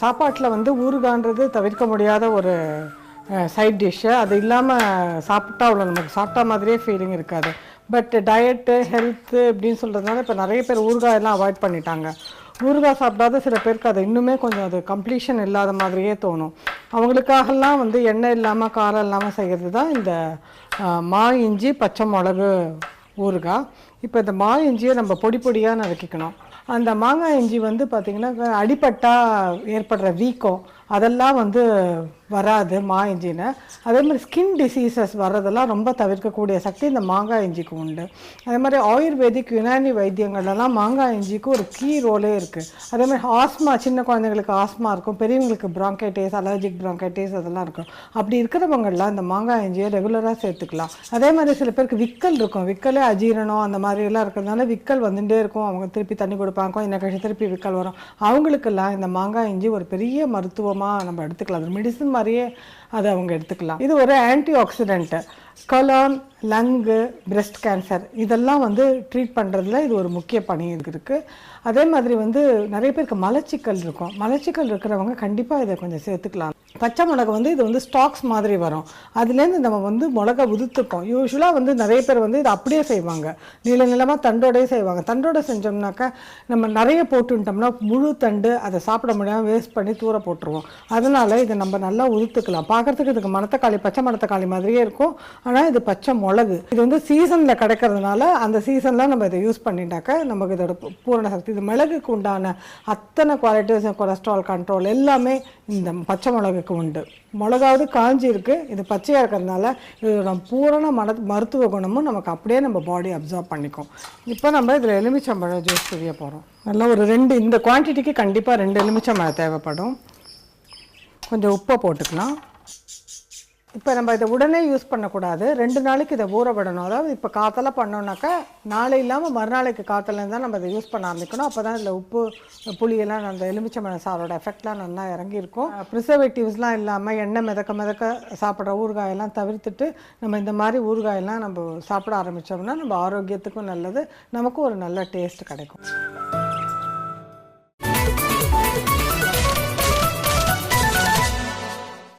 சாப்பாட்டில் வந்து ஊறுகான்றது தவிர்க்க முடியாத ஒரு சைட் டிஷ்ஷு. அது இல்லாமல் சாப்பிட்டா அவ்வளோ நமக்கு சாப்பிட்டா மாதிரியே ஃபீலிங் இருக்காது. பட் டயட்டு ஹெல்த்து அப்படின்னு சொல்கிறதுனால இப்போ நிறைய பேர் ஊறுகாயெல்லாம் அவாய்ட் பண்ணிட்டாங்க. ஊறுகாய் சாப்பிடாத சில பேருக்கு அது இன்னுமே கொஞ்சம் அது கம்ப்ளீஷன் இல்லாத மாதிரியே தோணும். அவங்களுக்காகலாம் வந்து எண்ணெய் இல்லாமல் காரம் இல்லாமல் செய்கிறது தான் இந்த மா இஞ்சி பச்சை மிளகு ஊறுகாய். இப்போ இந்த மா இஞ்சியை நம்ம பொடி பொடியாக நறுக்கிக்கணும். அந்த மாங்காய் இஞ்சி வந்து பார்த்திங்கன்னா அடிப்பட்டால் ஏற்படுற வீக்கம் அதெல்லாம் வந்து வராது மா இஞ்சின்னு. அதே மாதிரி ஸ்கின் டிசீசஸ் வர்றதெல்லாம் ரொம்ப தவிர்க்கக்கூடிய சக்தி இந்த மாங்காய் இஞ்சிக்கு உண்டு. அதே மாதிரி ஆயுர்வேதிக் யுனானி வைத்தியங்கள்லாம் மாங்காய் இஞ்சிக்கு ஒரு கீ ரோலே இருக்குது. அதே மாதிரி ஆஸ்மா, சின்ன குழந்தைங்களுக்கு ஆஸ்மா இருக்கும், பெரியவங்களுக்கு ப்ராங்கைட்டிஸ், அலர்ஜிக் ப்ராங்கைட்டிஸ் அதெல்லாம் இருக்கும். அப்படி இருக்கிறவங்களாம் இந்த மாங்காய் இஞ்சியை ரெகுலராக சேர்த்துக்கலாம். அதே மாதிரி சில பேருக்கு விக்கல் இருக்கும், விக்கலே அஜீரணம் அந்த மாதிரிலாம் இருக்கிறதுனால விக்கல் வந்துகிட்டே இருக்கும். அவங்க திருப்பி தண்ணி கொடுப்பாங்க, இந்த கழிச்சு திருப்பி விக்கல் வரும். அவங்களுக்கெல்லாம் இந்த மாங்காய் இஞ்சி ஒரு பெரிய மருத்துவமாக நம்ம எடுத்துக்கலாம். அது மெடிசன் மாதிரியே அதை அவங்க எடுத்துக்கலாம். இது ஒரு anti accident. Colon, லங்கு, breast cancer இதெல்லாம் வந்து ட்ரீட் பண்ணுறதுல இது ஒரு முக்கிய பணி இருக்குது. அதே மாதிரி வந்து நிறைய பேருக்கு மலச்சிக்கல் இருக்கும். மலச்சிக்கல் இருக்கிறவங்க கண்டிப்பாக இதை கொஞ்சம் சேர்த்துக்கலாம். பச்சை மிளகா வந்து இது வந்து ஸ்டாக்ஸ் மாதிரி வரும். அதுலேருந்து நம்ம வந்து மிளகா உதுத்துப்போம். யூஸ்வலாக வந்து நிறைய பேர் வந்து இதை அப்படியே செய்வாங்க, நீள நிலமாக தண்டோடையே செய்வாங்க. தண்டோடு செஞ்சோம்னாக்கா நம்ம நிறைய போட்டுட்டோம்னா முழு தண்டு அதை சாப்பிட முடியாமல் வேஸ்ட் பண்ணி தூர போட்டுருவோம். அதனால் இதை நம்ம நல்லா உதுத்துக்கலாம். பார்க்குறதுக்கு இதுக்கு மணத்தக்காளி, பச்சை மணத்தக்காளி மாதிரியே இருக்கும். ஆனால் இது பச்சை மிளகு. இது வந்து சீசனில் கிடைக்கிறதுனால அந்த சீசனில் நம்ம இதை யூஸ் பண்ணிட்டாக்கா நமக்கு இதோட பூரண சக்தி. இது மிளகுக்கு உண்டான அத்தனை குவாலிட்டிஸ், கொலஸ்ட்ரால் கண்ட்ரோல் எல்லாமே இந்த பச்சை மிளகுக்கு உண்டு. மிளகாவது காஞ்சி இருக்குது, இது பச்சையாக இருக்கிறதுனால இதோட பூரண மருத்துவ குணமும் நமக்கு அப்படியே நம்ம பாடி அப்சர்வ் பண்ணிக்கும். இப்போ நம்ம இதில் எலுமிச்சம்பழம் ஜூஸ் செய்ய போகிறோம். நல்லா ஒரு 2, இந்த குவான்டிட்டிக்கு கண்டிப்பாக 2 எலுமிச்சம்பழம் தேவைப்படும். கொஞ்சம் உப்பை போட்டுக்கலாம். இப்போ நம்ம இதை உடனே யூஸ் பண்ணக்கூடாது, 2 நாளைக்கு இதை ஊற விடணும். அதாவது இப்போ காத்தெல்லாம் பண்ணோன்னாக்கா நாளை இல்லாமல் மறுநாளைக்கு காத்தலேருந்து தான் நம்ம இதை யூஸ் பண்ண ஆரம்பிக்கணும். அப்போ தான் இதில் உப்பு, புளியெல்லாம் அந்த எலுமிச்சம்பழம் சாரோட எஃபெக்ட்லாம் நல்லா இறங்கியிருக்கும். ப்ரிசர்வேட்டிவ்ஸ்லாம் இல்லாமல் எண்ணெய் மிதக்க சாப்பிட்ற ஊறுகாயெல்லாம் தவிர்த்துட்டு நம்ம இந்த மாதிரி ஊறுகாயெல்லாம் நம்ம சாப்பிட ஆரம்பித்தோம்னா நம்ம ஆரோக்கியத்துக்கும் நல்லது, நமக்கும் ஒரு நல்ல டேஸ்ட் கிடைக்கும்.